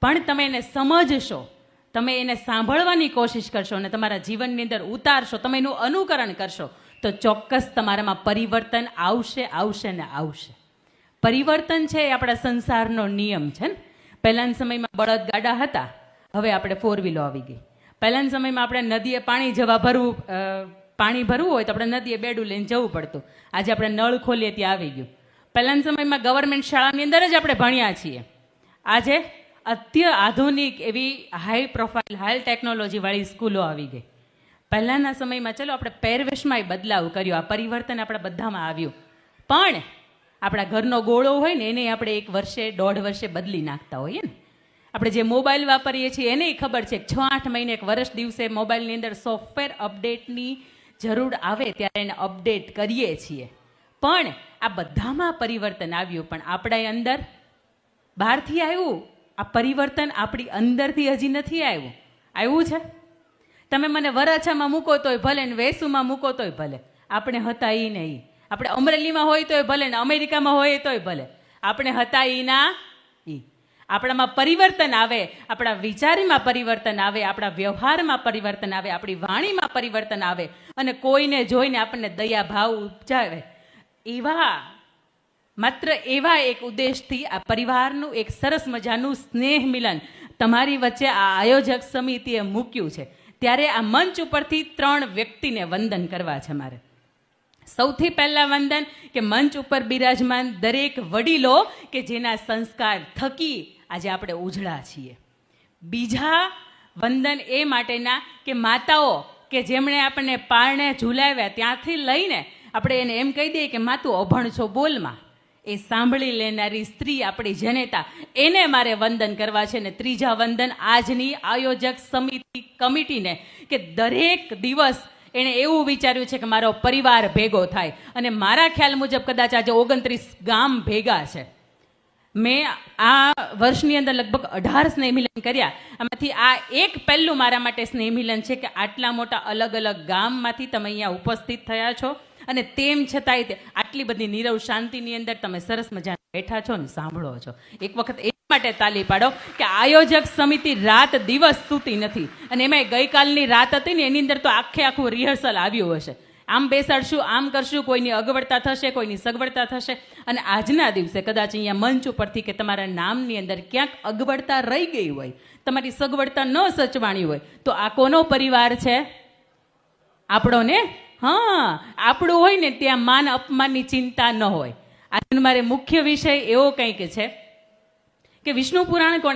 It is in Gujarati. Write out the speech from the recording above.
પણ તમે એને સમજશો, તમે એને સાંભળવાની કોશિશ કરશો અને તમારા જીવનની અંદર ઉતારશો, તમે એનું અનુકરણ કરશો, તો ચોક્કસ તમારામાં પરિવર્તન આવશે આવશે ને આવશે. પરિવર્તન છે એ આપણા સંસારનો નિયમ છે ને. પહેલાના સમયમાં બળદ ગાડા હતા, હવે આપણે 4 વ્હીલો આવી ગઈ. પહેલાના સમયમાં આપણે નદીએ પાણી ભરવું હોય તો આપણે નદીએ બેડું લઈને જવું પડતું. આજે આપણે નળ ખોલીએ ત્યાં આવી ગયું. પહેલાના સમયમાં ગવર્મેન્ટ શાળાની અંદર જ આપણે ભણ્યા છીએ. આજે આધુનિક એવી હાઈ પ્રોફાઇલ હાઈ ટેકનોલોજી વાળી સ્કૂલો આવી ગઈ. પહેલાના સમયમાં ચલો આપણે પહેરવેશમાં બદલાવ કર્યો, આ પરિવર્તન આપણા બધામાં આવ્યું. પણ આપણા ઘરનો ગોળો હોય ને એને આપણે 1 વર્ષે 1.5 વર્ષે બદલી નાખતા હોઈએ ને. આપણે જે મોબાઈલ વાપરીએ છીએ એને ખબર છે કે 6-8 મહિને 1 વર્ષ દિવસે મોબાઈલની અંદર સોફ્ટવેર અપડેટની જરૂર આવે ત્યારે એને અપડેટ કરીએ છીએ. પણ આ બધામાં પરિવર્તન આવ્યું, પણ આપણા અંદર બહારથી આવ્યું. આ પરિવર્તન આપણી અંદરથી હજી નથી આવ્યું. આવ્યું છે? તમે મને વરાછામાં મૂકો તોય ભલે ને વેસુમાં મૂકો તોય ભલે, આપણે હતા એ નહીં. આપણે અમરેલીમાં હોય તોય ભલે ને અમેરિકામાં હોય તોય ભલે, આપણે હતા એ ના ઈ. આપણામાં પરિવર્તન આવે, આપણા વિચારમાં પરિવર્તન આવે, આપણા વ્યવહારમાં પરિવર્તન આવે, આપણી વાણીમાં પરિવર્તન આવે અને કોઈને જોઈને આપણને દયા ભાવ ઉપજાવે. માત્ર એવા એક ઉદ્દેશથી આ પરિવારનું એક સરસ મજાનું સ્નેહ મિલન તમારી વચ્ચે આ આયોજક સમિતિએ મૂક્યું છે. ત્યારે આ મંચ ઉપરથી 3 વ્યક્તિને વંદન કરવા છે મારે. સૌથી પહેલા વંદન કે મંચ ઉપર બિરાજમાન દરેક વડીલો કે જેના સંસ્કાર થકી આજે આપણે ઉજળા છીએ. બીજા વંદન એ માટેના કે માતાઓ કે જેમણે આપણને પારણે ઝૂલાવ્યા ત્યાંથી લઈને આપણે એને એમ કહી દઈએ કે મા તું અભણ છો બોલમાં, એ સાંભળી લેનારી સ્ત્રી આપણી જનેતા, એને મારે વંદન કરવા છે. ને ત્રીજા વંદન આજની આયોજક સમિતિ કમિટીને કે દરેક દિવસ એણે એવું વિચાર્યું છે કે મારો પરિવાર ભેગો થાય. અને મારા ખ્યાલ મુજબ કદાચ આજે 29 ગામ ભેગા છે. મેં આ વર્ષની અંદર લગભગ 18 સ્નેહમિલન કર્યા. આમાંથી આ એક પહેલું મારા માટે સ્નેહમિલન છે કે આટલા મોટા અલગ અલગ ગામમાંથી તમે અહીંયા ઉપસ્થિત થયા છો અને તેમ છતાંય આટલી બધી નીરવ શાંતિની અંદર તમે સરસ મજાના બેઠા છો ને સાંભળો છો. એક વખત એ માટે તાલી પાડો કે આયોજક સમિતિ રાત દિવસ સૂતી નથી. અને એમાં ગઈકાલની રાત હતી ને એની અંદર તો આખું રિહર્સલ આવ્યું હશે. આમ બેસાડશું, આમ કરશું, કોઈની અગવડતા થશે, કોઈની સગવડતા થશે. અને આજના દિવસે કદાચ અહીંયા મંચ ઉપરથી કે તમારા નામની અંદર ક્યાંક અગવડતા રહી ગઈ હોય, તમારી સગવડતા ન સચવાણી હોય, તો આ કોનો પરિવાર છે? આપણો ને. હા, આપણું હોય ને ત્યાં માન અપમાનની ચિંતા ન હોય. આજે મારે મુખ્ય વિષય એવો કંઈક છે કે વિષ્ણુ પુરાણ કોણે